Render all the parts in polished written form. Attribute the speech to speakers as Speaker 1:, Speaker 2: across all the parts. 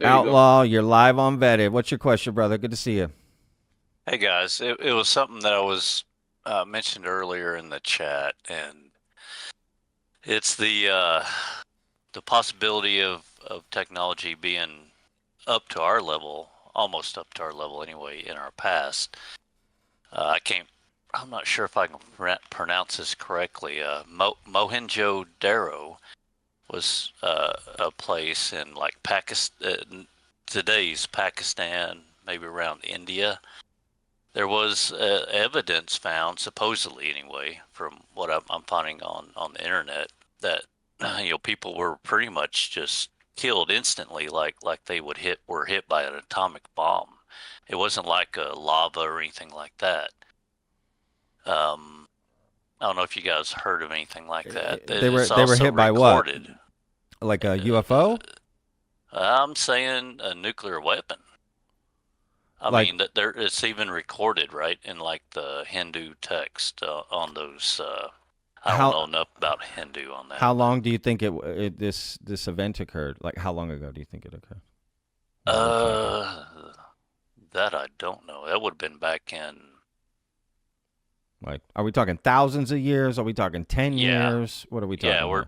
Speaker 1: There you go.
Speaker 2: Outlaw, you're live on Vetted. What's your question, brother? Good to see you.
Speaker 3: Hey guys, it was something that I was mentioned earlier in the chat, and it's the possibility of technology being up to our level, almost up to our level anyway, in our past. I can't, I'm not sure if I can pronounce this correctly. Mohenjo Daro was a place in like Pakistan, today's Pakistan, maybe around India. There was evidence found, supposedly anyway, from what I'm finding on the internet, that people were pretty much just killed instantly, like they were hit by an atomic bomb. It wasn't like a lava or anything like that. I don't know if you guys heard of anything like that.
Speaker 2: They were
Speaker 3: It's
Speaker 2: they were
Speaker 3: also
Speaker 2: hit by what?
Speaker 3: recorded.
Speaker 2: Like a
Speaker 3: Uh,
Speaker 2: UFO?
Speaker 3: I'm saying a nuclear weapon. I
Speaker 2: Like
Speaker 3: mean that it's even recorded, right, in like the Hindu text on those. I don't
Speaker 2: how
Speaker 3: know enough about Hindu on that,
Speaker 2: how
Speaker 3: but
Speaker 2: long do you think this event occurred? Like how long ago do you think it occurred? What are we talking?
Speaker 3: uh, that I don't know. That would have been back in,
Speaker 2: Like are we talking thousands of years? Are we talking 10
Speaker 3: yeah,
Speaker 2: years? What are we
Speaker 3: yeah,
Speaker 2: talking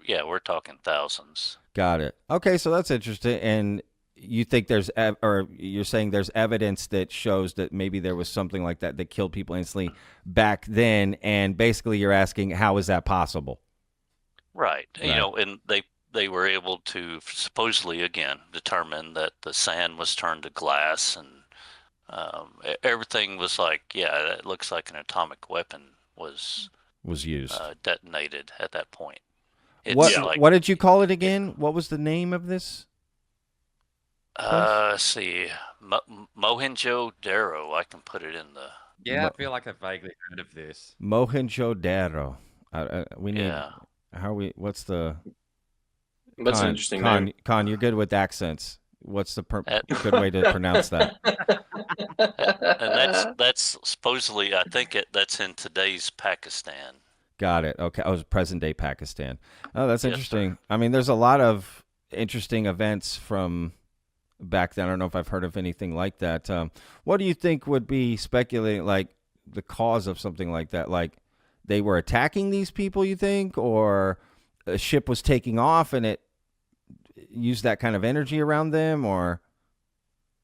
Speaker 2: here?
Speaker 3: we're talking thousands.
Speaker 2: Got it. Okay, so that's interesting. And you think or you're saying there's evidence that shows that maybe there was something like that that killed people instantly back then, and basically you're asking how is that possible?
Speaker 3: Right.
Speaker 2: Right.
Speaker 3: And they were able to supposedly again determine that the sand was turned to glass, and everything was like, yeah, it looks like an atomic weapon was
Speaker 2: Was used.
Speaker 3: detonated at that point.
Speaker 2: What
Speaker 3: It's like,
Speaker 2: what did you call it
Speaker 3: yeah,
Speaker 2: again? What was the name of this place?
Speaker 3: let's see, Mohenjo Daro. I can put it in the,
Speaker 4: Yeah, I
Speaker 2: Mo-
Speaker 4: feel like I've vaguely heard of this.
Speaker 2: Mohenjo Daro. We need.
Speaker 3: yeah.
Speaker 2: How are we? What's the
Speaker 1: That's an
Speaker 2: con
Speaker 1: interesting name.
Speaker 2: con con? You're good with accents. What's the
Speaker 3: That,
Speaker 2: good way to pronounce that?
Speaker 3: and that's supposedly, I think that's in today's Pakistan.
Speaker 2: Got it. Okay. Oh, it was present day Pakistan. Oh, that's
Speaker 3: Yes, sir.
Speaker 2: interesting. I mean, there's a lot of interesting events from back then. I don't know if I've heard of anything like that. What do you think would be speculating, like the cause of something like that? Like they were attacking these people, you think, or a ship was taking off and it used that kind of energy around them, or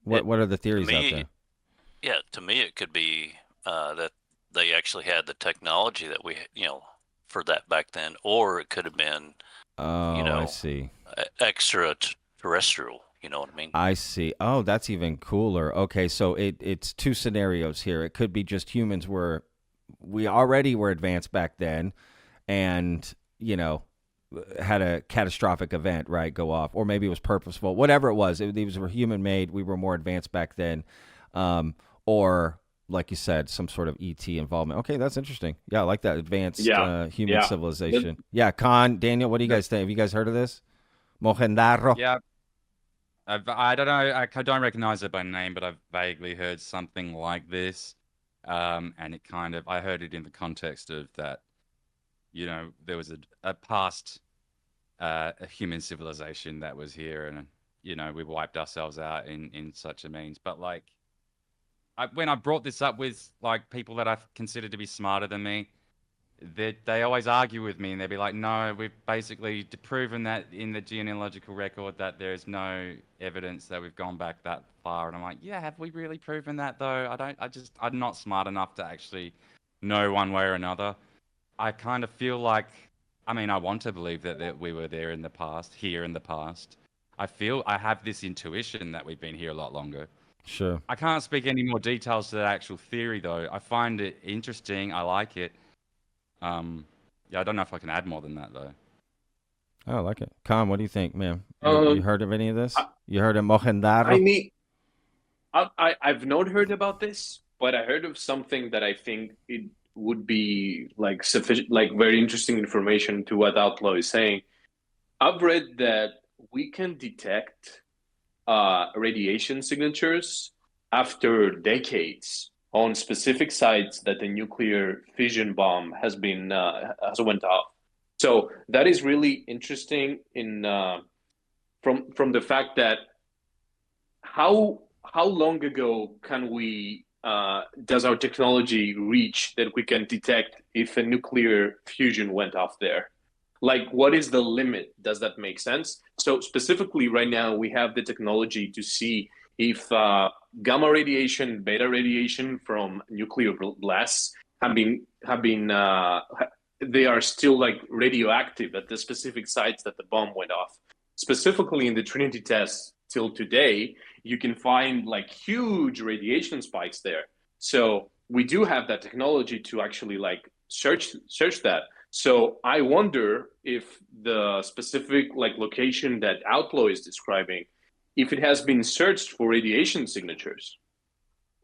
Speaker 3: It
Speaker 2: what are the
Speaker 3: to
Speaker 2: theories out
Speaker 3: me,
Speaker 2: there?
Speaker 3: yeah, to me it could be that they actually had the technology that for that back then, or it could have been, you
Speaker 2: Oh, I
Speaker 3: know,
Speaker 2: see.
Speaker 3: extraterrestrial. You know what I mean?
Speaker 2: I see. Oh, that's even cooler. Okay, so it's two scenarios here. It could be just humans were we already were advanced back then and, you know, had a catastrophic event, right, go off, or maybe it was purposeful. Whatever it was, these were human made. We were more advanced back then. Or like you said, some sort of ET involvement. Okay, that's interesting. Yeah, I like that advanced
Speaker 1: Yeah,
Speaker 2: human
Speaker 1: yeah. That,
Speaker 2: civilization. Yeah, Khan, Daniel, what do you
Speaker 4: That,
Speaker 2: guys think? Have you guys heard of this? Mohendaro.
Speaker 4: yeah, I don't know. I don't recognize it by name, but I've vaguely heard something like this. And it kind of, I heard it in the context of that, there was a past a human civilization that was here, and we wiped ourselves out in such a means. But like, when I brought this up with like people that I consider to be smarter than me, they always argue with me and they'd be like, no, we've basically proven that in the genealogical record that there's no evidence that we've gone back that far. And I'm like, yeah, have we really proven that though? I'm not smart enough to actually know one way or another. I kind of feel like, I mean, I want to believe that we were there in the past, here in the past. I have this intuition that we've been here a lot longer.
Speaker 2: Sure.
Speaker 4: I can't speak any more details to that actual theory though. I find it interesting. I like it. Um, yeah, I don't know if I can add more than that though.
Speaker 2: Oh, I like it. Khan, what do you think, man? You
Speaker 1: um,
Speaker 2: heard of any of this?
Speaker 1: I,
Speaker 2: You heard of
Speaker 1: I
Speaker 2: Mohendaro?
Speaker 1: mean, I've not heard about this, but I heard of something that I think it would be like sufficient, like very interesting information to what Outlaw is saying. I've read that we can detect radiation signatures after decades on specific sites that the nuclear fission bomb has went off. So that is really interesting in from the fact that how long ago does our technology reach that we can detect if a nuclear fusion went off there? Like, what is the limit? Does that make sense? So specifically, right now we have the technology to see if gamma radiation, beta radiation from nuclear blasts have been they are still like radioactive at the specific sites that the bomb went off. Specifically in the Trinity test till today, you can find like huge radiation spikes there. So we do have that technology to actually like search that. So I wonder if the specific like location that Outlaw is describing, if it has been searched for radiation signatures.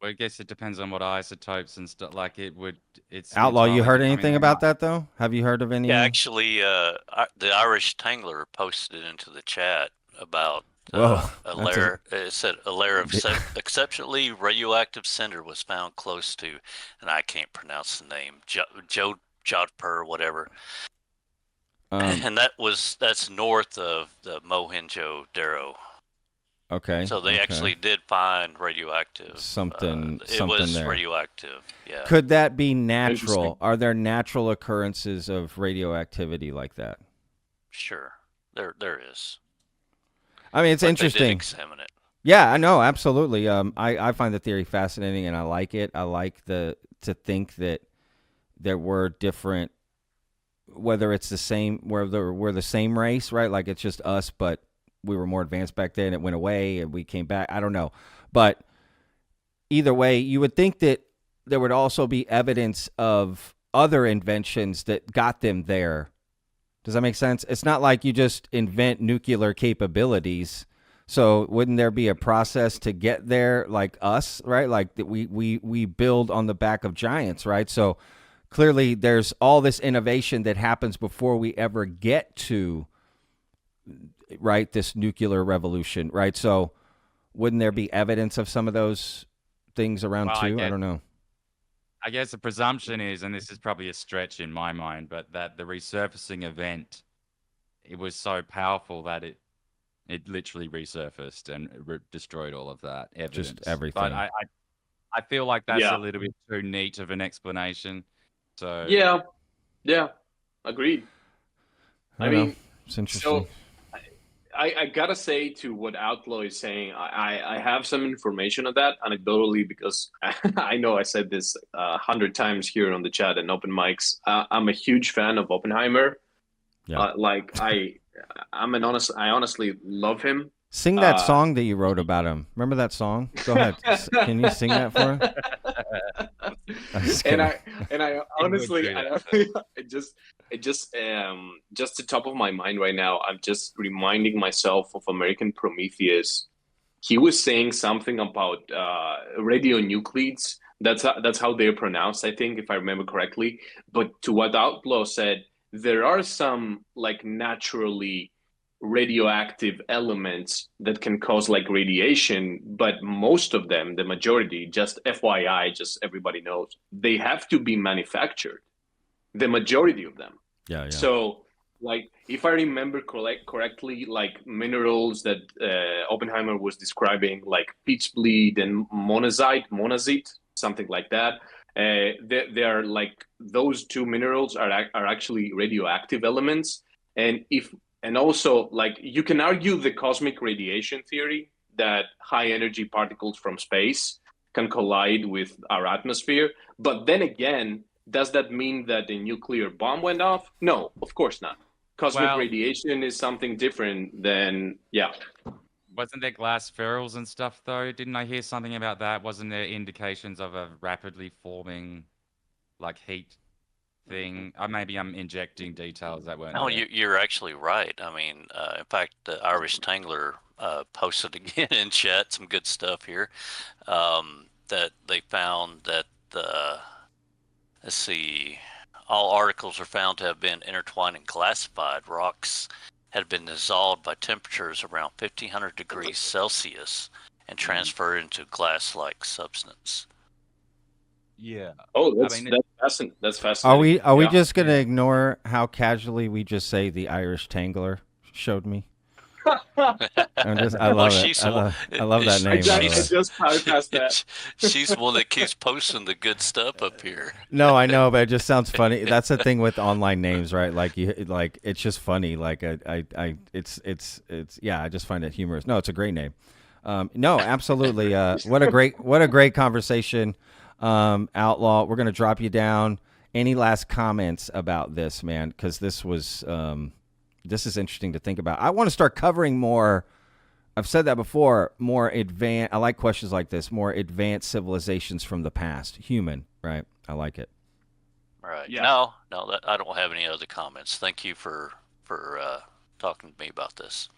Speaker 4: Well, I guess it depends on what isotopes and stuff. Like it's
Speaker 2: Outlaw, you
Speaker 4: entirely
Speaker 2: heard
Speaker 4: I mean,
Speaker 2: anything about that though? Have you heard of any?
Speaker 3: Yeah, actually, the Irish Tangler posted into the chat about
Speaker 2: Whoa,
Speaker 3: a layer. It said a layer of exceptionally radioactive cinder was found close to, and I can't pronounce the name, Jodhpur, whatever. And that's north of the Mohenjo Daro.
Speaker 2: Okay.
Speaker 3: So they actually did find radioactive.
Speaker 2: Something
Speaker 3: was
Speaker 2: there.
Speaker 3: radioactive. Yeah.
Speaker 2: Could that be natural? Are there natural occurrences of radioactivity like that?
Speaker 3: Sure. There is.
Speaker 2: I mean, it's interesting.
Speaker 3: They did examine it.
Speaker 2: Yeah, I know, absolutely. I find the theory fascinating, and I like it. I like to think that there were different, whether it's the same, whether we're the same race, right? Like it's just us, but we were more advanced back then. It went away, and we came back. I don't know, but either way, you would think that there would also be evidence of other inventions that got them there. Does that make sense? It's not like you just invent nuclear capabilities. So wouldn't there be a process to get there, like us, right? Like that we build on the back of giants, right? So clearly there's all this innovation that happens before we ever get to, right, this nuclear revolution, right? So wouldn't there be evidence of some of those things around too? I don't know.
Speaker 4: I guess the presumption is, and this is probably a stretch in my mind, but that the resurfacing event, it was so powerful that it literally resurfaced and destroyed all of that evidence.
Speaker 2: Just everything.
Speaker 4: But I feel like that's a little bit too neat of an explanation. So
Speaker 1: yeah, agreed.
Speaker 2: I mean, it's interesting.
Speaker 1: So I gotta say to what Outlaw is saying, I have some information on that anecdotally because I know I said this 100 times here on the chat and open mics. I'm a huge fan of Oppenheimer.
Speaker 2: Yeah.
Speaker 1: I honestly love him.
Speaker 2: Sing that song that you wrote about him. Remember that song? Go ahead. Can you sing that for him?
Speaker 1: And I honestly, it just the top of my mind right now. I'm just reminding myself of American Prometheus. He was saying something about radionuclides. That's how they're pronounced, I think, if I remember correctly. But to what Outlaw said, there are some like naturally radioactive elements that can cause like radiation, but most of them, the majority, just FYI, just everybody knows, they have to be manufactured. The majority of them.
Speaker 2: Yeah.
Speaker 1: So like if I remember correctly, like minerals that Oppenheimer was describing, like pitch bleed and monazite, something like that. They are like those two minerals are actually radioactive elements, and also like you can argue the cosmic radiation theory that high energy particles from space can collide with our atmosphere, but then again, does that mean that the nuclear bomb went off? No, of course not. Cosmic radiation is something different than
Speaker 4: Wasn't there glass ferrules and stuff though? Didn't I hear something about that? Wasn't there indications of a rapidly forming, like heat thing? Maybe I'm injecting details that weren't.
Speaker 3: No, you're actually right. I mean, in fact, the Irish Tangler posted again in chat some good stuff here. That they found that let's see, all articles are found to have been intertwined and classified. Rocks had been dissolved by temperatures around 1500 degrees Celsius and transferred into glass-like substance.
Speaker 4: Yeah.
Speaker 1: Oh, that's fascinating.
Speaker 2: Are we just gonna ignore how casually we just say the Irish Tangler showed me? I
Speaker 3: Well,
Speaker 2: love it.
Speaker 3: she's the one.
Speaker 2: I love that
Speaker 1: I
Speaker 2: name, by the
Speaker 1: just,
Speaker 2: way.
Speaker 1: I just bypassed that.
Speaker 3: She's the one that keeps posting the good stuff up here.
Speaker 2: No, I know, but it just sounds funny. That's the thing with online names, right? Like it's just funny. Like it's yeah. I just find it humorous. No, it's a great name. No, absolutely. What a great conversation, Outlaw. We're gonna drop you down. Any last comments about this, man? Because this is interesting to think about. I want to start covering more. I've said that before. More advanced. I like questions like this. More advanced civilizations from the past. Human, right? I like it.
Speaker 3: Right.
Speaker 1: Yeah.
Speaker 3: No, I don't have any other comments. Thank you for talking to me about this.